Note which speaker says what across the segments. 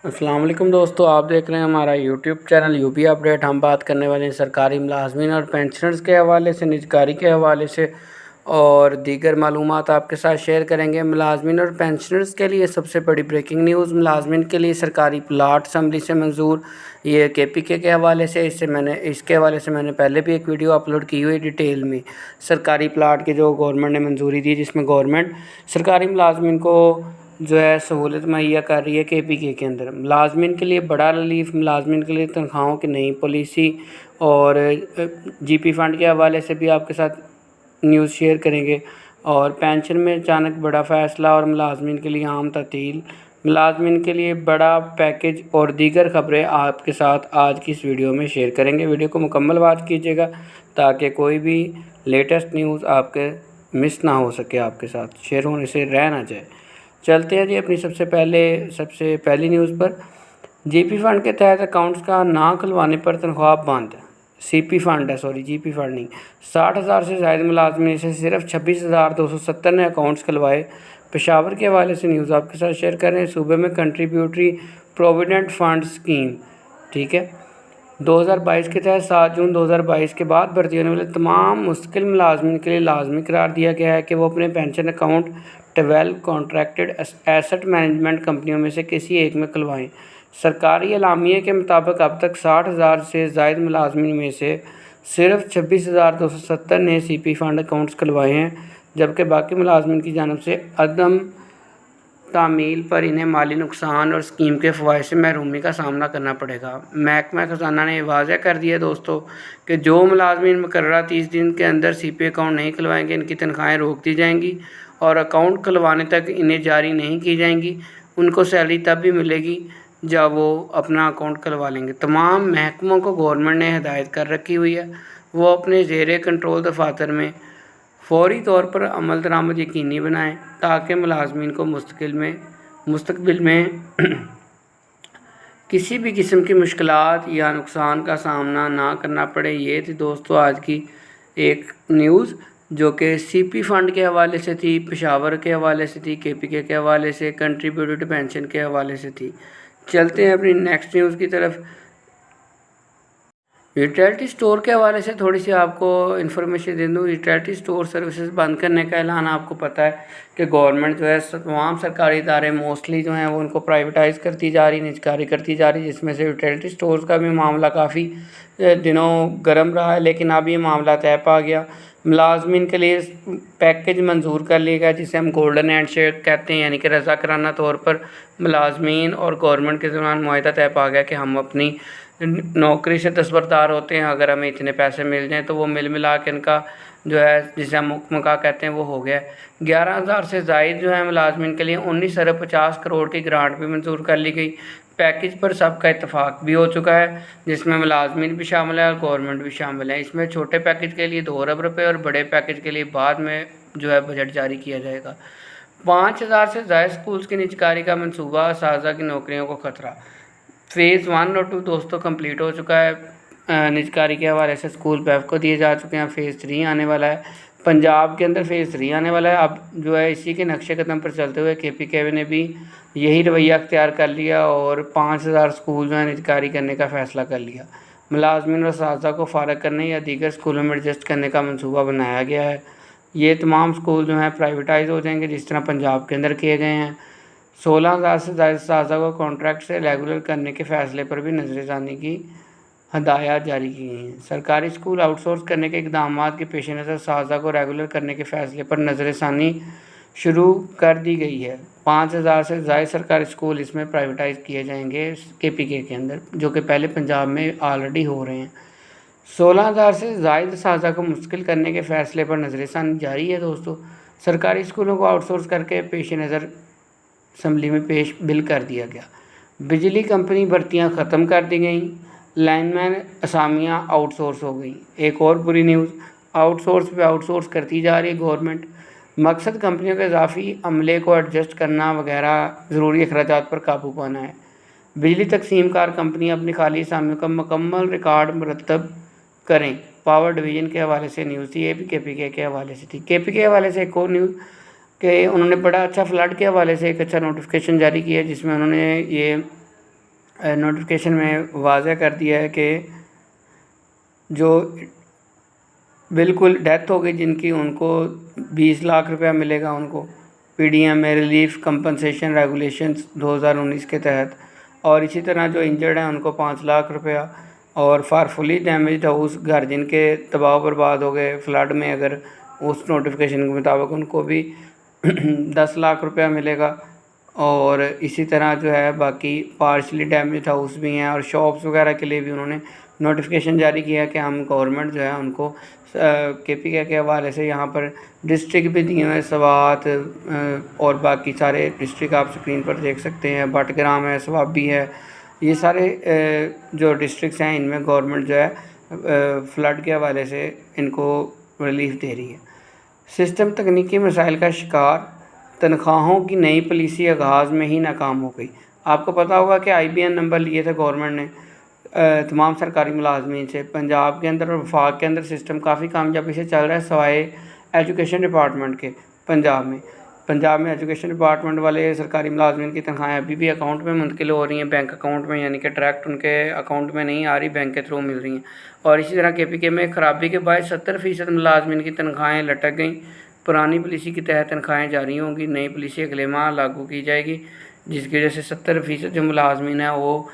Speaker 1: अस्सलाम वालेकुम दोस्तों, आप देख रहे हैं हमारा यूट्यूब चैनल यूपी अपडेट। हम बात करने वाले हैं सरकारी मुलाजमीन और पेंशनर्स के हवाले से, निजकारी के हवाले से और दीगर मालूमात आपके साथ शेयर करेंगे। मुलाजमीन और पेंशनर्स के लिए सबसे बड़ी ब्रेकिंग न्यूज़, मुलाजमीन के लिए सरकारी प्लाट असम्बली से मंजूर। ये KPK के हवाले से इसके हवाले से मैंने पहले भी एक वीडियो अपलोड की हुई डिटेल में। सरकारी प्लाट की जो गवर्नमेंट ने मंजूरी दी, जिसमें गवर्नमेंट सरकारी मुलाजमीन को जो है सहूलत मुहैया कर रही है KPK के अंदर। मुलाजमीन के लिए बड़ा रिलीफ, मुलाजमीन के लिए तनख्वाहों की नई पॉलिसी और GP फ़ंड के हवाले से भी आपके साथ न्यूज़ शेयर करेंगे। और पेंशन में अचानक बड़ा फ़ैसला और मुलाजमीन के लिए आम तब्दील, मुलाजमीन के लिए बड़ा पैकेज और दीगर ख़बरें आपके साथ आज की इस वीडियो में शेयर करेंगे। वीडियो को मुकम्मल वॉच कीजिएगा ताकि कोई भी लेटेस्ट न्यूज़ आपके मिस ना हो सके, आपके साथ शेयर होने से रह ना जाए। चलते हैं जी अपनी सबसे पहली न्यूज़ पर। GP फ़ंड के तहत अकाउंट्स का ना खुलवाने पर तनख्वाह बंद। GP फ़ंड नहीं। 60,000 से ज़ायद मुलाजमीन से सिर्फ 26,270 ने अकाउंट्स खुलवाए। पेशावर के हवाले से न्यूज़ आपके साथ शेयर कर रहे हैं। सूबे में कंट्रीब्यूटरी प्रोविडेंट फ़ंड स्कीम, ठीक है, 2022 के तहत 7 जून 2022 के बाद भर्ती होने वाले तमाम मुस्तकिल मुलाजमीन के लिए लाजमी करार दिया गया है कि वो अपने pension account 12 contracted asset management कंपनियों में से किसी एक में खुलवाएं। सरकारी एलामिये के मुताबिक अब तक 60,000 से ज़ायद मुलाजमीन में से सिर्फ 26,270 ने CP फ़ंड अकाउंट्स खुलवाए हैं, जबकि बाकी मुलाजमीन की जानिब से अदम तामील पर इन्हें माली नुकसान और स्कीम के फ़वाइद से महरूमी का सामना करना पड़ेगा। महकमा ख़ज़ाना ने वाज़ेह कर दिया दोस्तों कि जो मुलाजमीन मुकर्ररा 30 दिन के अंदर CP अकाउंट नहीं खुलवाएंगे, इनकी तनख्वाहें रोक दी जाएंगी और अकाउंट खुलवाने तक इन्हें जारी नहीं की जाएंगी। उनको सैलरी तब भी मिलेगी जब वो अपना अकाउंट खुलवा लेंगे। तमाम महकमों को गवर्नमेंट ने हिदायत कर रखी हुई है वो अपने ज़ेरे कंट्रोल दफातर में फ़ौरी तौर पर अमल दरामद यकीनी बनाएँ ताकि मुलाजमीन को मुस्तकबिल में किसी भी किस्म की मुश्किलात या नुकसान का सामना ना करना पड़े। ये थी दोस्तों आज की एक न्यूज़ जो कि CP फ़ंड के हवाले से थी, पेशावर के हवाले से थी, KPK के हवाले से, कंट्रीब्यूटेड पेंशन के हवाले से थी। चलते हैं अपनी नेक्स्ट न्यूज़ की तरफ। यूटिलिटी स्टोर के हवाले से थोड़ी सी आपको इन्फॉर्मेशन दे दूँ। यूटिलिटी स्टोर सर्विसेज बंद करने का ऐलान आपको पता है कि गवर्नमेंट जो है तमाम सरकारी इदारे मोस्टली जो हैं वो उनको प्राइवेटाइज़ करती जा रही, निजकारी करती जा रही, जिसमें से यूटिलिटी स्टोर्स का भी मामला काफ़ी दिनों गर्म रहा है, लेकिन अब ये मामला तय पा गया। मुलाजमीन के लिए पैकेज मंजूर कर लिया गया जिसे हम गोल्डन हैंडशेक कहते हैं, यानी कि रज़ाकराना तौर पर मुलाजमीन और गवर्नमेंट के दौरान मुआहदा तय पा गया कि हम अपनी नौकरी से दस्तबरदार होते हैं, अगर हमें इतने पैसे मिल जाएँ तो वो मिला के इनका जो है जिसे हम मुकमका कहते हैं वो हो गया। 11,000 से ज़ायद जो है मुलाजमीन के लिए 19 अरब 50 करोड़ की ग्रांट भी मंजूर कर ली गई। पैकेज पर सबका इत्तफाक भी हो चुका है, जिसमें मुलाजमीन भी शामिल है और गवर्नमेंट भी शामिल है। इसमें छोटे पैकेज के लिए 2 अरब रुपये और बड़े पैकेज के लिए बाद में जो है बजट जारी किया जाएगा। 5,000 से ज़ायद स्कूल्स की निजकारी का मनसूबा, असातिज़ा की नौकरियों को ख़तरा। फ़ेज़ 1 और 2 दोस्तों कंप्लीट हो चुका है। निजकारी के हवाले से स्कूल बैफ को दिए जा चुके हैं। फ़ेज़ 3 आने वाला है, पंजाब के अंदर फ़ेज़ 3 आने वाला है। अब जो है इसी के नक्शे कदम पर चलते हुए KPK ने भी यही रवैया अख्तियार कर लिया और 5,000 स्कूल जो है निजकारी करने का फ़ैसला कर लिया। मुलाजमीन और असातिज़ा को फ़ारग करने या दीगर स्कूलों में एडजस्ट करने का मनसूबा बनाया गया है। ये तमाम स्कूल जो हैं प्राइवेटाइज़ हो जाएंगे, जिस तरह पंजाब के अंदर किए गए हैं। 16,000 से ज़ायद असातिज़ा को कॉन्ट्रैक्ट से रेगुलर करने के फ़ैसले पर भी नज़रसानी की हदायत जारी की गई हैं। सरकारी स्कूल आउटसोर्स करने के इक़दामात के पेश नज़र असातिज़ा को रेगुलर करने के फ़ैसले पर नज़रसानी शुरू कर दी गई है। 5,000 से ज़ायद सरकारी स्कूल इसमें प्राइवेटाइज़ किए जाएंगे KPK के अंदर, जो कि पहले पंजाब में ऑलरेडी हो रहे हैं। 16,000 से ज़ायद असातिज़ा को मुस्तकिल करने के फ़ैसले पर नज़रसानी जारी है दोस्तों। सरकारी स्कूलों को आउटसोर्स करके पेश नज़र असम्बली में पेश बिल कर दिया गया। बिजली कंपनी भर्तियां ख़त्म कर दी गई, लाइनमैन असामियां आउटसोर्स हो गई। एक और बुरी न्यूज़, आउटसोर्स पे आउटसोर्स करती जा रही है गवर्नमेंट। मकसद कंपनियों के इजाफी अमले को एडजस्ट करना वगैरह ज़रूरी अखराजात पर काबू पाना है। बिजली तकसीम कार कंपनियाँ अपनी खाली असामियों का मुकम्मल रिकॉर्ड मुरतब करें। पावर डिवीज़न के हवाले से न्यूज़ थी, ये भी KPK के हवाले से थी। KPK के हवाले से एक और न्यूज़ कि उन्होंने बड़ा अच्छा फ्लड के हवाले से एक अच्छा नोटिफिकेशन जारी किया, जिसमें उन्होंने ये नोटिफिकेशन में वाज़ह कर दिया है कि जो बिल्कुल डेथ हो गई जिनकी, उनको 20 लाख रुपया मिलेगा उनको पीडीएम में रिलीफ कंपनसेशन रेगुलेशंस 2019 के तहत। और इसी तरह जो इंजर्ड हैं उनको 5 लाख रुपया। और फॉर फुली डैमेज्ड हाउस, घर जिनके तबाह बर्बाद हो गए फ्लड में, अगर उस नोटिफिकेशन के मुताबिक उनको भी 10 लाख रुपया मिलेगा। और इसी तरह जो है बाकी पार्शली डैमेज हाउस भी हैं और शॉप्स वगैरह के लिए भी उन्होंने नोटिफिकेशन जारी किया कि हम गवर्नमेंट जो है उनको KPK के हवाले से यहाँ पर डिस्ट्रिक्ट भी दिए हुए हैं, स्वात और बाकी सारे डिस्ट्रिक्ट आप स्क्रीन पर देख सकते हैं, बटग्राम है, स्वाबी है, ये सारे जो डिस्ट्रिक्ट्स हैं इनमें गवर्नमेंट जो है फ्लड के हवाले से इनको रिलीफ दे रही है। सिस्टम तकनीकी मसाइल का शिकार, तनख्वाहों की नई पॉलिसी आगाज़ में ही नाकाम हो गई। आपको पता होगा कि IBN नंबर लिए थे गवर्नमेंट ने तमाम सरकारी मुलाजमीन से। पंजाब के अंदर और वफाक के अंदर सिस्टम काफ़ी कामयाबी से चल रहा है, सवाए एजुकेशन डिपार्टमेंट के। पंजाब में एजुकेशन डिपार्टमेंट वाले सरकारी मुलाजमीन की तनख्वाहें अभी भी अकाउंट में मुंतकिल हो रही हैं, बैंक अकाउंट में, यानी कि डायरेक्ट उनके अकाउंट में नहीं आ रही, बैंक के थ्रू मिल रही हैं। और इसी तरह KPK में खराबी के बाद 70% मुलाजमीन की तनख्वाहें लटक गईं। पुरानी पॉलिसी के तहत तनख्वाहें जारी होंगी, नई पॉलिसी अगले माह लागू की जाएगी, जिसकी वजह से 70% जो मुलाजमीन हैं वो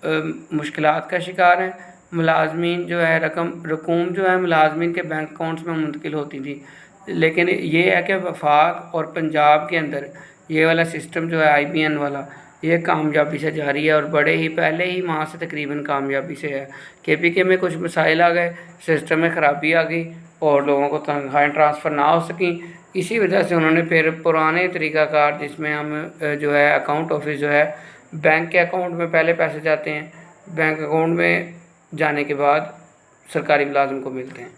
Speaker 1: मुश्किलात का शिकार हैं। मुलाजमीन जो है रकूम जो है मुलाजमीन के बैंक अकाउंट्स में मुंतकिल होती थी, लेकिन ये है कि वफाक और पंजाब के अंदर ये वाला सिस्टम जो है IBN वाला, ये कामयाबी से जारी है और बड़े ही पहले ही माह से तकरीबन कामयाबी से है। KPK में कुछ मसाइल आ गए, सिस्टम में ख़राबी आ गई और लोगों को तनख्वाहें ट्रांसफ़र ना हो सकें। इसी वजह से उन्होंने फिर पुराने तरीक़ाकार, जिसमें हम जो है अकाउंट ऑफिस जो है बैंक के अकाउंट में पहले पैसे जाते हैं, बैंक अकाउंट में जाने के बाद सरकारी मुलाजिम को मिलते हैं।